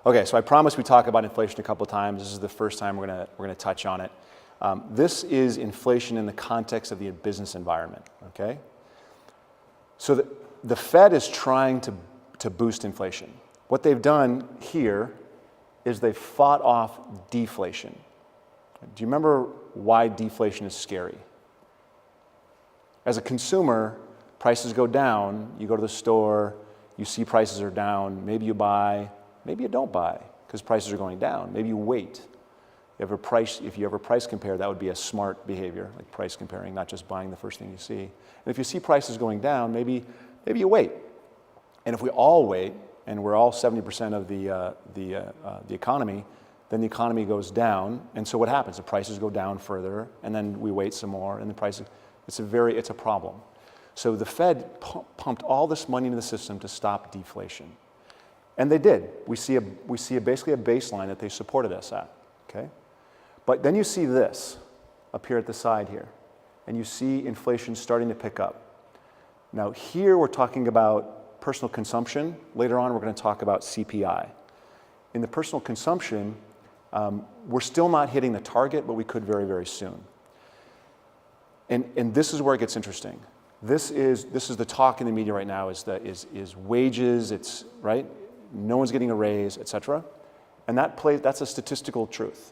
Okay, so I promised we'd talk about inflation a couple of times. This is the first time we're gonna touch on it. This is inflation in the context of the business environment, okay? So the Fed is trying to boost inflation. What they've done here is they've fought off deflation. Do you remember why deflation is scary? As a consumer, prices go down, you go to the store, you see prices are down, maybe you buy, maybe you don't buy because prices are going down. Maybe you wait. If you ever price compare, that would be a smart behavior, like price comparing, not just buying the first thing you see. And if you see prices going down, maybe you wait. And if we all wait, and we're all 70% of the economy, then the economy goes down. And so what happens? The prices go down further, and then we wait some more, and the prices, it's a problem. So the Fed pumped all this money into the system to stop deflation. And they did. We see basically a baseline that they supported us at, okay? But then you see this up here at the side here, and you see inflation starting to pick up. Now here we're talking about personal consumption. Later on we're going to talk about CPI. In the personal consumption, we're still not hitting the target, but we could very, very soon. And this is where it gets interesting. This is the talk in the media right now is wages, it's right? No one's getting a raise, et cetera. And that's a statistical truth.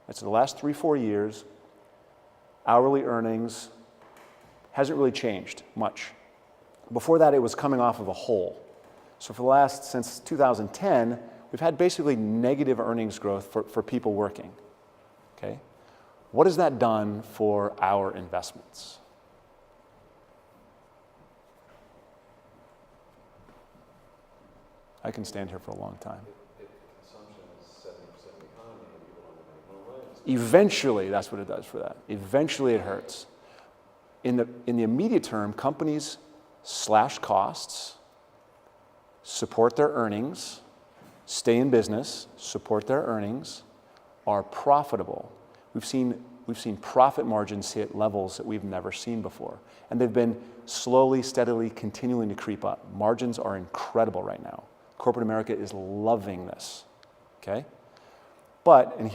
It's the last 3-4 years, hourly earnings hasn't really changed much. Before that, it was coming off of a hole. So since 2010, we've had basically negative earnings growth for people working, okay? What has that done for our investments? I can stand here for a long time. If consumption is 70% of the economy and people don't make more wages. Eventually, that's what it does for that. Eventually it hurts. In the immediate term, companies slash costs, support their earnings, stay in business, support their earnings, are profitable. We've seen profit margins hit levels that we've never seen before. And they've been slowly, steadily continuing to creep up. Margins are incredible right now. Corporate America is loving this, okay? But, and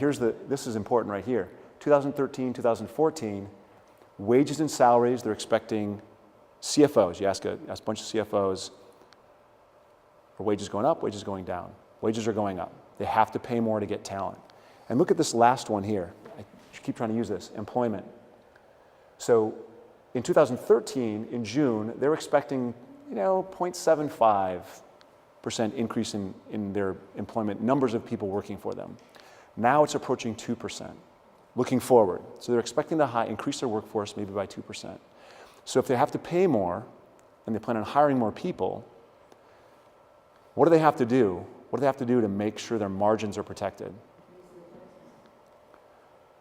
this is important right here, 2013, 2014, wages and salaries, they're expecting CFOs, you ask a bunch of CFOs, are wages going up, wages going down? Wages are going up. They have to pay more to get talent. And look at this last one here. I keep trying to use this, employment. So in 2013, in June, they were expecting, 0.75% increase in their employment, numbers of people working for them. Now it's approaching 2%, looking forward. So they're expecting to increase their workforce maybe by 2%. So if they have to pay more, and they plan on hiring more people, what do they have to do? What do they have to do to make sure their margins are protected?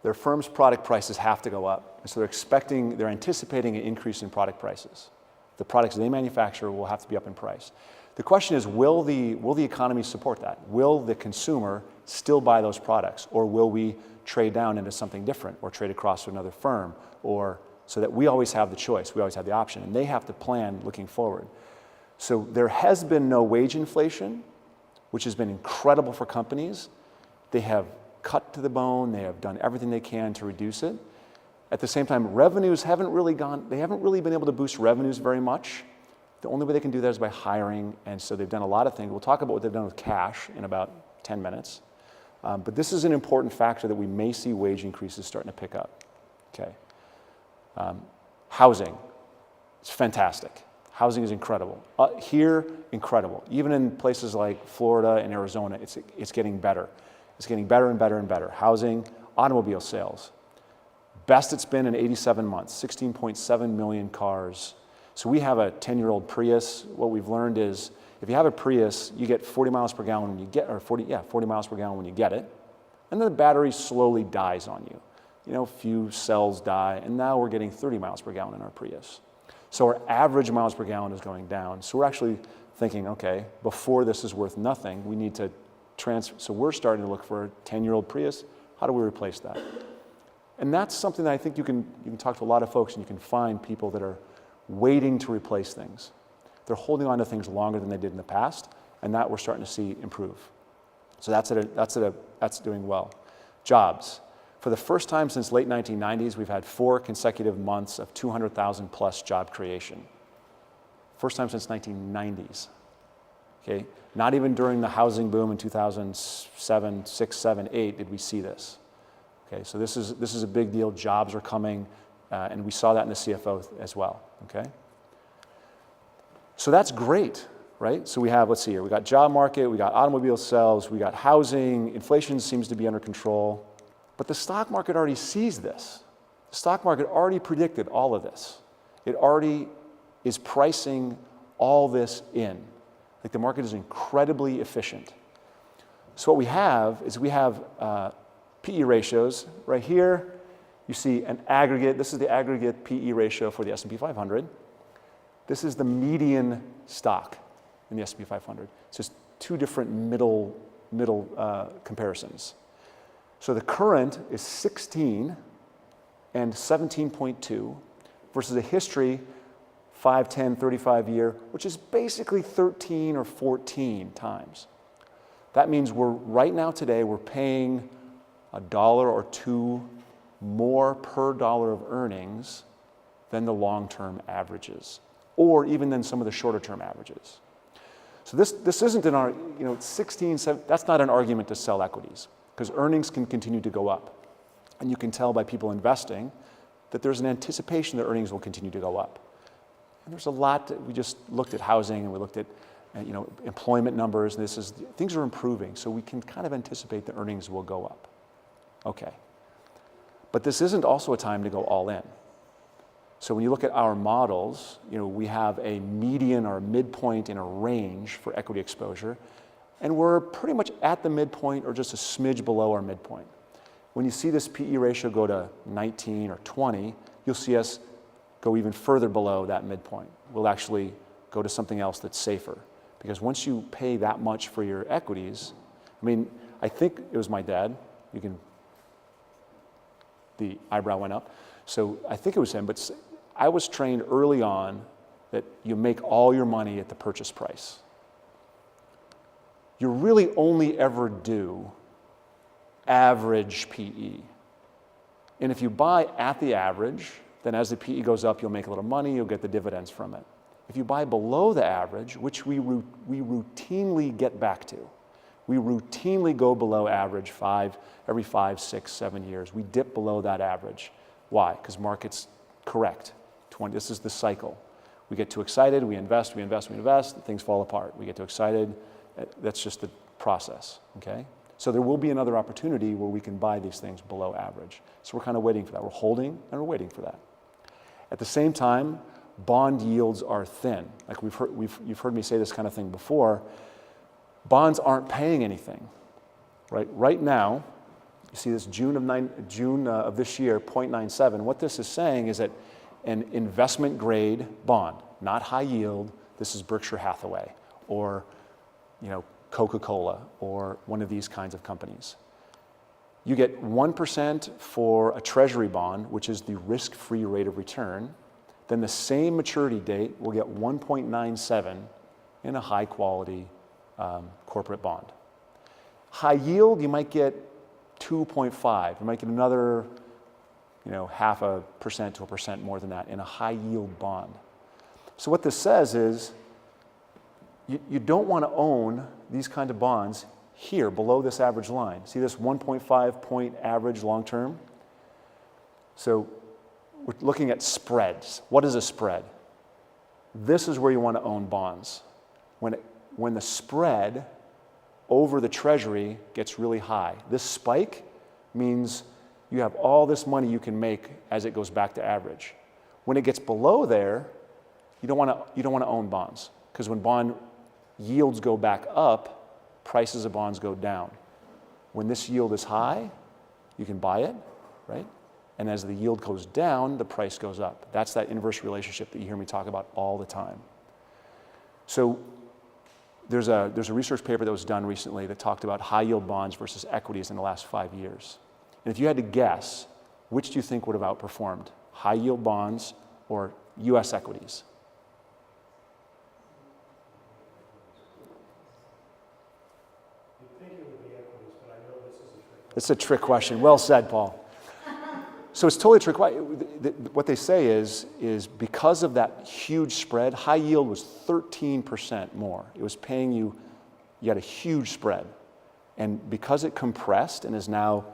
Their firm's product prices have to go up. And so they're anticipating an increase in product prices. The products they manufacture will have to be up in price. The question is, will the economy support that? Will the consumer still buy those products? Or will we trade down into something different or trade across to another firm? Or so that we always have the choice, we always have the option, and they have to plan looking forward. So there has been no wage inflation, which has been incredible for companies. They have cut to the bone, they have done everything they can to reduce it. At the same time, revenues they haven't really been able to boost revenues very much. The only way they can do that is by hiring, and so they've done a lot of things. We'll talk about what they've done with cash in about 10 minutes. But this is an important factor that we may see wage increases starting to pick up, okay? Housing, it's fantastic. Housing is incredible. Here, incredible. Even in places like Florida and Arizona, it's getting better. It's getting better and better and better. Housing, automobile sales. Best it's been in 87 months, 16.7 million cars. So we have a 10-year-old Prius. What we've learned is if you have a Prius, you get 40 miles per gallon when you get, 40 miles per gallon when you get it. And then the battery slowly dies on you. A few cells die, and now we're getting 30 miles per gallon in our Prius. So our average miles per gallon is going down. So we're actually thinking, okay, before this is worth nothing, we need to transfer. So we're starting to look for a 10-year-old Prius. How do we replace that? And that's something that I think you can talk to a lot of folks, and you can find people that are waiting to replace things. They're holding on to things longer than they did in the past, and that we're starting to see improve. So that's doing well. Jobs. For the first time since late 1990s, we've had 4 consecutive months of 200,000 plus job creation. First time since 1990s. Okay? Not even during the housing boom in 2007, 6, 7, 8 did we see this. Okay, so this is a big deal. Jobs are coming, and we saw that in the CFO as well. Okay, so that's great, right? So we have, let's see here, we got job market, we got automobile sales, we got housing, inflation seems to be under control, but the stock market already sees this. The stock market already predicted all of this. It already is pricing all this in. Like the market is incredibly efficient. So what we have is PE ratios. Right here, you see an aggregate. This is the aggregate PE ratio for the S&P 500. This is the median stock in the S&P 500. It's just 2 different middle comparisons. So the current is 16 and 17.2 versus a history 5, 10, 35 year, which is basically 13 or 14 times. That means right now today we're paying $1 or $2 more per dollar of earnings than the long-term averages, or even than some of the shorter-term averages. So this isn't 16, 7, that's not an argument to sell equities, because earnings can continue to go up. And you can tell by people investing that there's an anticipation that earnings will continue to go up. And there's a lot we just looked at housing, and we looked at employment numbers, and things are improving, so we can kind of anticipate that earnings will go up. Okay. But this isn't also a time to go all in. So when you look at our models, we have a median or a midpoint in a range for equity exposure, and we're pretty much at the midpoint or just a smidge below our midpoint. When you see this PE ratio go to 19 or 20, you'll see us go even further below that midpoint. We'll actually go to something else that's safer. Because once you pay that much for your equities, I think it was my dad, the eyebrow went up. So I think it was him, but I was trained early on that you make all your money at the purchase price. You really only ever do average PE. And if you buy at the average, then as the PE goes up, you'll make a little money, you'll get the dividends from it. If you buy below the average, which we routinely get back to, we routinely go below average every 5, 6, 7 years. We dip below that average. Why? Because markets correct. This is the cycle. We get too excited, we invest, things fall apart. We get too excited, that's just the process, okay? So there will be another opportunity where we can buy these things below average. So we're kind of waiting for that. We're holding and we're waiting for that. At the same time, bond yields are thin. Like you've heard me say this kind of thing before. Bonds aren't paying anything, right? Right now, you see this June of this year, 0.97. What this is saying is that an investment grade bond, not high yield, this is Berkshire Hathaway or Coca-Cola or one of these kinds of companies. You get 1% for a treasury bond, which is the risk-free rate of return. Then the same maturity date will get 1.97 in a high quality corporate bond. High yield, you might get 2.5. You might get another 0.5% to 1% more than that in a high yield bond. So what this says is you don't want to own these kind of bonds here below this average line. See this 1.5 point average long term? So we're looking at spreads. What is a spread? This is where you want to own bonds. When the spread over the treasury gets really high. This spike means you have all this money you can make as it goes back to average. When it gets below there, you don't want to own bonds, because when bond yields go back up, prices of bonds go down. When this yield is high, you can buy it, right? And as the yield goes down, the price goes up. That's that inverse relationship that you hear me talk about all the time. So there's a research paper that was done recently that talked about high yield bonds versus equities in the last 5 years. And if you had to guess, which do you think would have outperformed? High yield bonds or US equities? You'd think it would be It's a trick question. Well said, Paul. So it's totally a trick. What they say is because of that huge spread, high yield was 13% more. It was paying you had a huge spread. And because it compressed and is now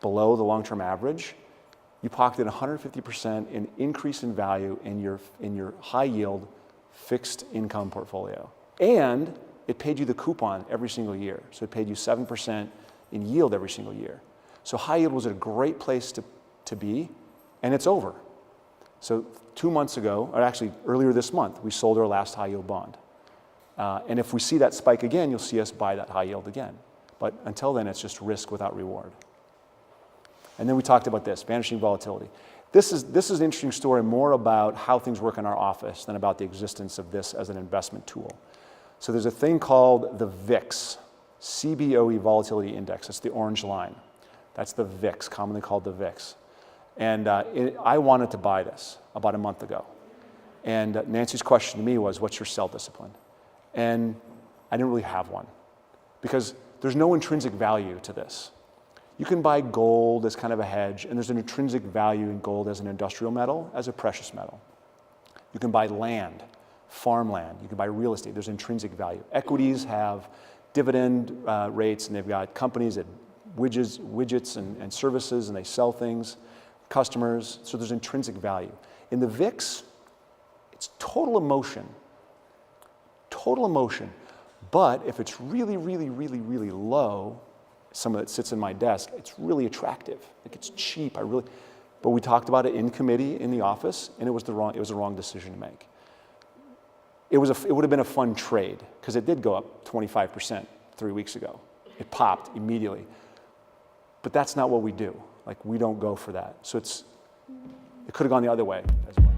below the long-term average, you pocketed 150% in increase in value in your high yield fixed income portfolio. And it paid you the coupon every single year. So it paid you 7% in yield every single year. So high yield was a great place to be, and it's over. So 2 months ago, or actually earlier this month, we sold our last high yield bond. And if we see that spike again, you'll see us buy that high yield again. But until then, it's just risk without reward. And then we talked about this, vanishing volatility. This is an interesting story more about how things work in our office than about the existence of this as an investment tool. So there's a thing called the VIX, CBOE Volatility Index. That's the orange line. That's the VIX, commonly called the VIX. And I wanted to buy this about a month ago. And Nancy's question to me was, what's your sell discipline? And I didn't really have one because there's no intrinsic value to this. You can buy gold as kind of a hedge, and there's an intrinsic value in gold as an industrial metal, as a precious metal. You can buy land, farmland. You can buy real estate. There's intrinsic value. Equities have dividend rates, and they've got companies that widgets and services, and they sell things, customers, so there's intrinsic value. In the VIX, it's total emotion, but if it's really, really, really, really low, some of it sits in my desk, it's really attractive, like it's cheap, but we talked about it in committee in the office, and it was the wrong decision to make. It would have been a fun trade, because it did go up 25% 3 weeks ago. It popped immediately. But that's not what we do. Like, we don't go for that. So it could have gone the other way as well.